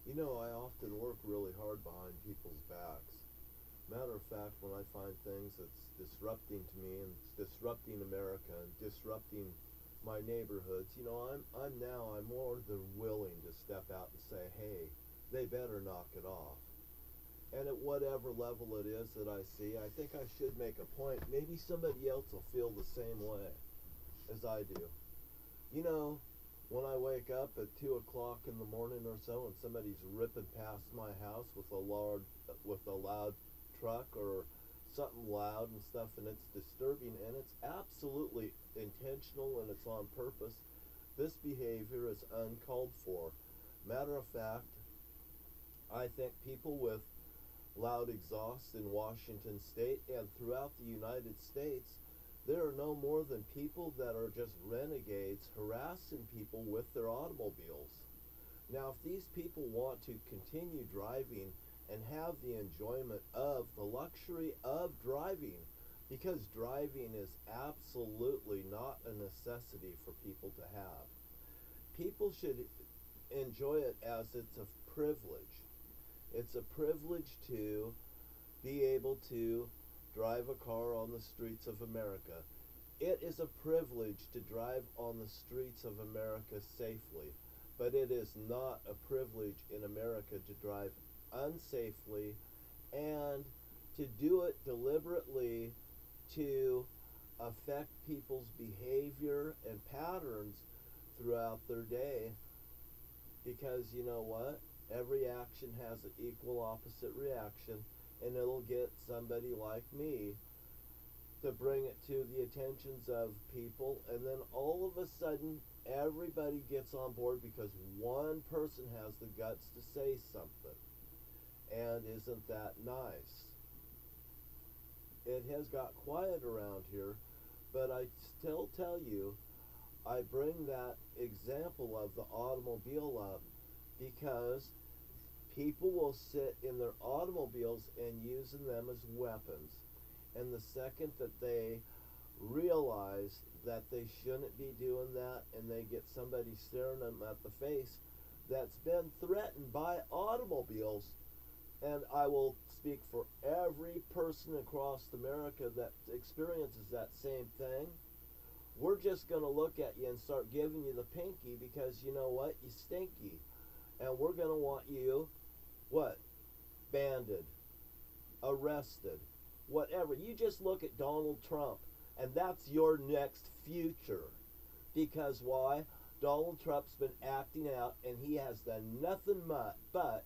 You know, I often work really hard behind people's backs. Matter of fact, when I find things that's disrupting to me and it's disrupting America and disrupting my neighborhoods, you know, I'm more than willing to step out and say, hey, they better knock it off. And at whatever level it is that I see, I think I should make a point. Maybe somebody else will feel the same way as I do. You know, when I wake up at 2 o'clock in the morning or so, and somebody's ripping past my house with a loud truck or something loud and stuff, and it's disturbing, and it's absolutely intentional and it's on purpose. This behavior is uncalled for. Matter of fact, I think people with loud exhausts in Washington state and throughout the United States, there are no more than people that are just renegades harassing people with their automobiles. Now, if these people want to continue driving and have the enjoyment of the luxury of driving, because driving is absolutely not a necessity for people to have, people should enjoy it as it's a privilege. It's a privilege to be able to drive a car on the streets of America. It is a privilege to drive on the streets of America safely, but it is not a privilege in America to drive unsafely and to do it deliberately to affect people's behavior and patterns throughout their day, because you know what? Every action has an equal opposite reaction, and it'll get somebody like me to bring it to the attentions of people, and then all of a sudden everybody gets on board because one person has the guts to say something. And isn't that nice? It has got quiet around here, but I still tell you, I bring that example of the automobile up because people will sit in their automobiles and using them as weapons. And the second that they realize that they shouldn't be doing that and they get somebody staring them at the face that's been threatened by automobiles, and I will speak for every person across America that experiences that same thing, we're just going to look at you and start giving you the pinky because you know what? You stinky. And we're going to want you, what? Banded, arrested, whatever. You just look at Donald Trump, and that's your next future. Because why? Donald Trump's been acting out, and he has done nothing but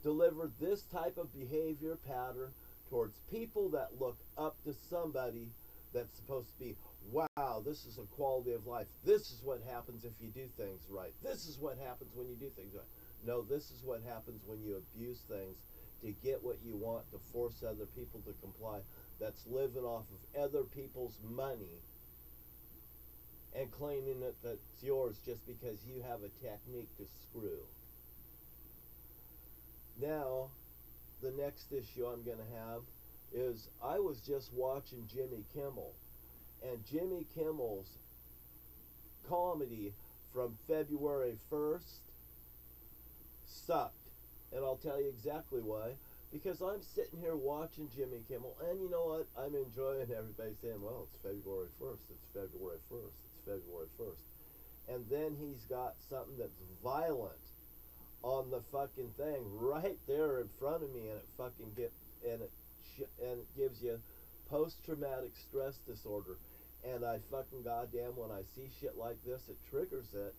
delivered this type of behavior pattern towards people that look up to somebody that's supposed to be, wow, this is a quality of life. This is what happens if you do things right. This is what happens when you do things right. No, this is what happens when you abuse things to get what you want, to force other people to comply. That's living off of other people's money and claiming that that's yours just because you have a technique to screw. Now, the next issue I'm going to have is I was just watching Jimmy Kimmel, and Jimmy Kimmel's comedy from February 1st sucked. And I'll tell you exactly why. Because I'm sitting here watching Jimmy Kimmel, and you know what? I'm enjoying everybody saying, well, it's February 1st, it's February 1st, it's February 1st. And then he's got something that's violent on the fucking thing right there in front of me, and it fucking and it gives you post-traumatic stress disorder. And I fucking goddamn, when I see shit like this, it triggers it.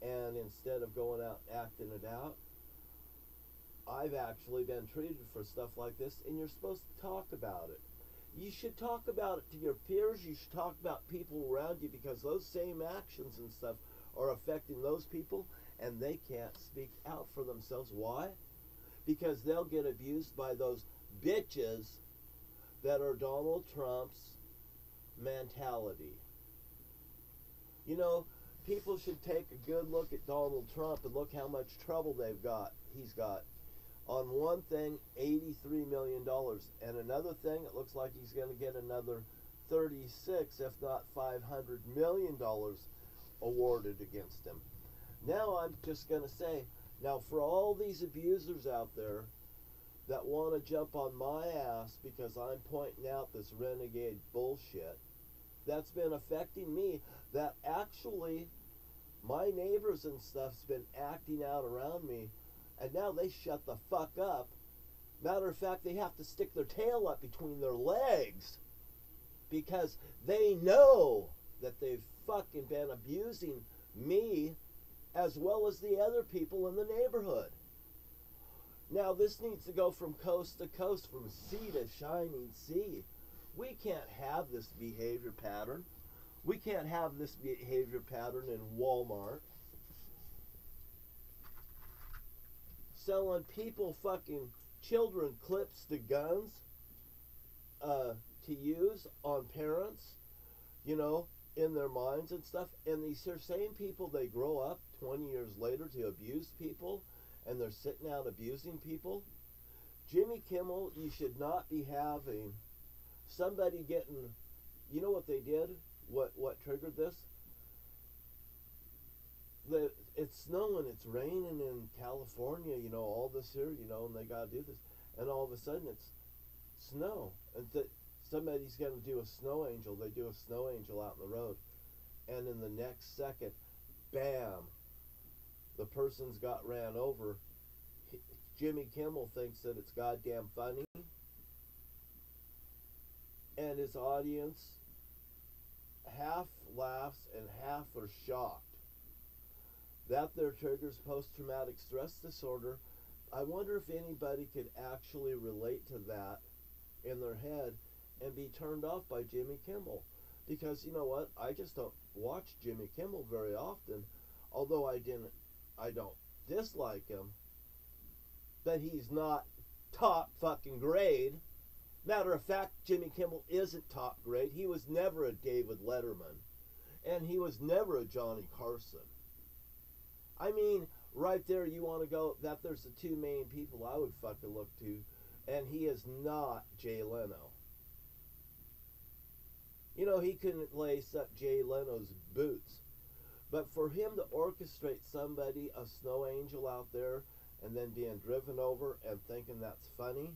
And instead of going out and acting it out, I've actually been treated for stuff like this, and you're supposed to talk about it. You should talk about it to your peers. You should talk about people around you, because those same actions and stuff are affecting those people, and they can't speak out for themselves. Why? Because they'll get abused by those bitches that are Donald Trump's mentality. You know, people should take a good look at Donald Trump and look how much trouble he's got. On one thing, $83 million. And another thing, it looks like he's going to get another 36, if not $500 million awarded against him. Now I'm just going to say, Now, for all these abusers out there that want to jump on my ass because I'm pointing out this renegade bullshit that's been affecting me, that actually my neighbors and stuff's been acting out around me, and now they shut the fuck up. Matter of fact, they have to stick their tail up between their legs because they know that they've fucking been abusing me as well as the other people in the neighborhood. Now, this needs to go from coast to coast, from sea to shining sea. We can't have this behavior pattern. We can't have this behavior pattern in Walmart. Selling people fucking children clips to guns to use on parents, you know, in their minds and stuff. And these are same people, they grow up 20 years later to abuse people, and they're sitting out abusing people. Jimmy Kimmel, you should not be having somebody getting, you know what they did? What triggered this? It's snowing, it's raining in California, you know, all this here, you know, and they got to do this. And all of a sudden it's snow. And somebody's going to do a snow angel. They do a snow angel out in the road. And in the next second, bam, the person's got ran over. Jimmy Kimmel thinks that it's goddamn funny. And his audience half laughs and half are shocked. That there triggers post-traumatic stress disorder. I wonder if anybody could actually relate to that in their head and be turned off by Jimmy Kimmel. Because you know what? I just don't watch Jimmy Kimmel very often, although I don't dislike him. But he's not top fucking grade. Matter of fact, Jimmy Kimmel isn't top grade. He was never a David Letterman. And he was never a Johnny Carson. I mean, right there you want to go, that there's the two main people I would fucking look to. And he is not Jay Leno. You know, he couldn't lace up Jay Leno's boots. But for him to orchestrate somebody, a snow angel out there, and then being driven over and thinking that's funny,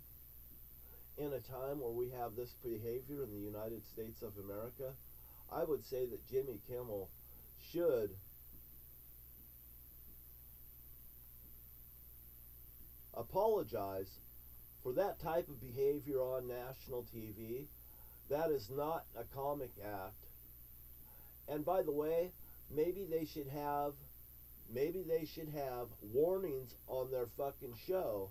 in a time where we have this behavior in the United States of America, I would say that Jimmy Kimmel should apologize for that type of behavior on national TV. That is not a comic act. And by the way, maybe they should have warnings on their fucking show,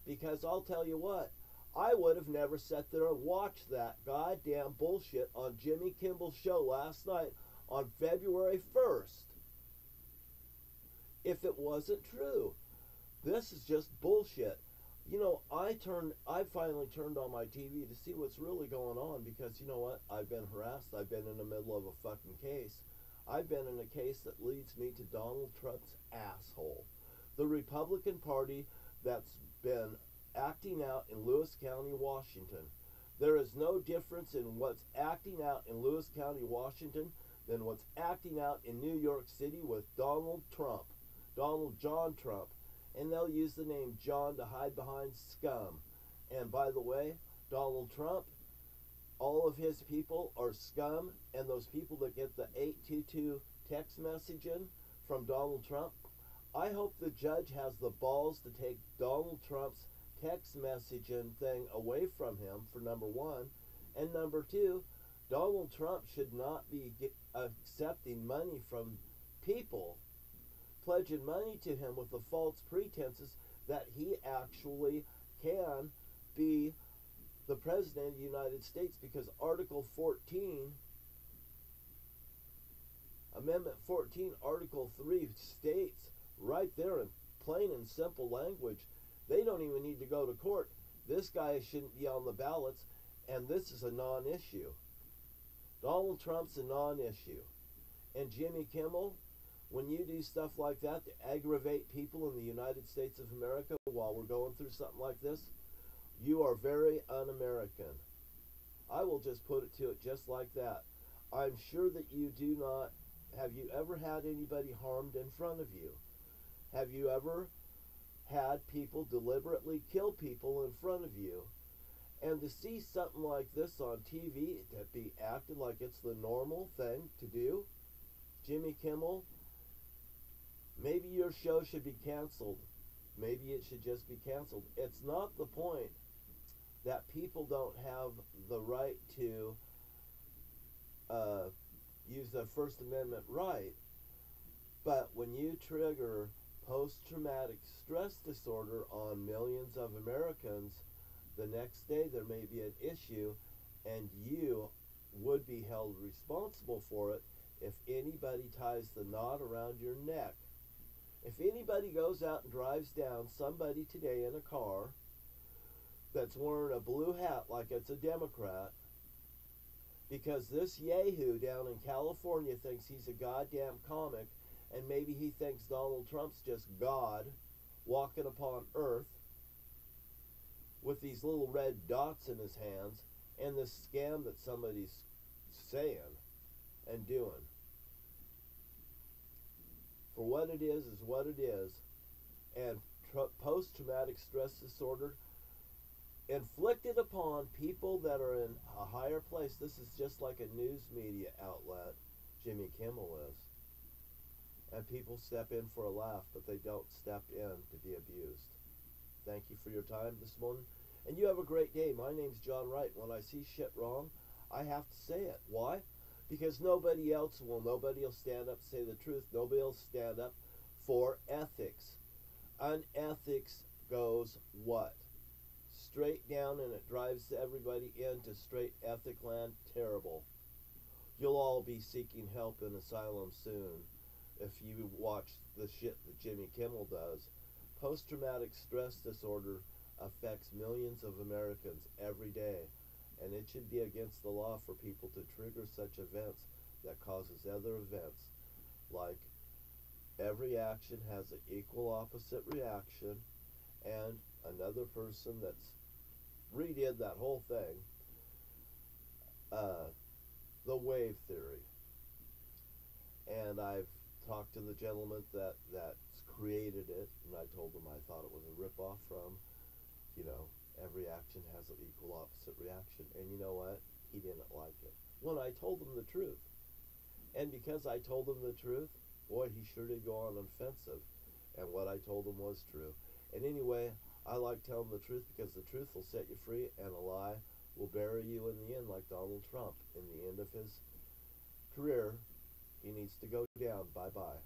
because I'll tell you what, I would have never sat there and watched that goddamn bullshit on Jimmy Kimmel's show last night on February 1st if it wasn't true. This is just bullshit. You know, I finally turned on my TV to see what's really going on, because you know what? I've been harassed. I've been in the middle of a fucking case. I've been in a case that leads me to Donald Trump's asshole. The Republican Party that's been acting out in Lewis County, Washington. There is no difference in what's acting out in Lewis County, Washington than what's acting out in New York City with Donald Trump, Donald John Trump. And they'll use the name John to hide behind scum. And by the way, Donald Trump, all of his people are scum, and those people that get the 822 text messaging from Donald Trump, I hope the judge has the balls to take Donald Trump's text messaging thing away from him, for number one. And number two, Donald Trump should not be accepting money from people, pledging money to him with the false pretenses that he actually can be the President of the United States, because Article 14, Amendment 14, Article 3 states right there in plain and simple language, they don't even need to go to court. This guy shouldn't be on the ballots, and this is a non-issue. Donald Trump's a non-issue. And Jimmy Kimmel, when you do stuff like that to aggravate people in the United States of America while we're going through something like this, you are very un-American. I will just put it to it just like that. I'm sure that you do not. Have you ever had anybody harmed in front of you? Have you ever had people deliberately kill people in front of you. And to see something like this on TV, to be acted like it's the normal thing to do, Jimmy Kimmel, maybe your show should be canceled. Maybe it should just be canceled. It's not the point that people don't have the right to use their First Amendment right, but when you trigger post-traumatic stress disorder on millions of Americans, the next day there may be an issue and you would be held responsible for it if anybody ties the knot around your neck. If anybody goes out and drives down somebody today in a car that's wearing a blue hat like it's a Democrat, because this yahoo down in California thinks he's a goddamn comic, and maybe he thinks Donald Trump's just God walking upon earth with these little red dots in his hands, and this scam that somebody's saying and doing. For what it is what it is. And post-traumatic stress disorder inflicted upon people that are in a higher place. This is just like a news media outlet, Jimmy Kimmel is. And people step in for a laugh, but they don't step in to be abused. Thank you for your time this morning. And you have a great day. My name's John Wright. When I see shit wrong, I have to say it. Why? Because nobody else will. Nobody will stand up and say the truth. Nobody will stand up for ethics. Unethics goes what? Straight down, and it drives everybody into straight ethic land. Terrible. You'll all be seeking help in asylum soon if you watch the shit that Jimmy Kimmel does. Post-traumatic stress disorder affects millions of Americans every day, and it should be against the law for people to trigger such events that causes other events. Like, every action has an equal opposite reaction, and another person that's redid that whole thing, the wave theory. And I've talked to the gentleman that's created it, and I told him I thought it was a ripoff from, every action has an equal opposite reaction. And you know what? He didn't like it when I told him the truth. And because I told him the truth, boy, he sure did go on offensive. And what I told him was true. And anyway, I like telling the truth because the truth will set you free, and a lie will bury you in the end, like Donald Trump. In the end of his career, he needs to go down. Bye-bye.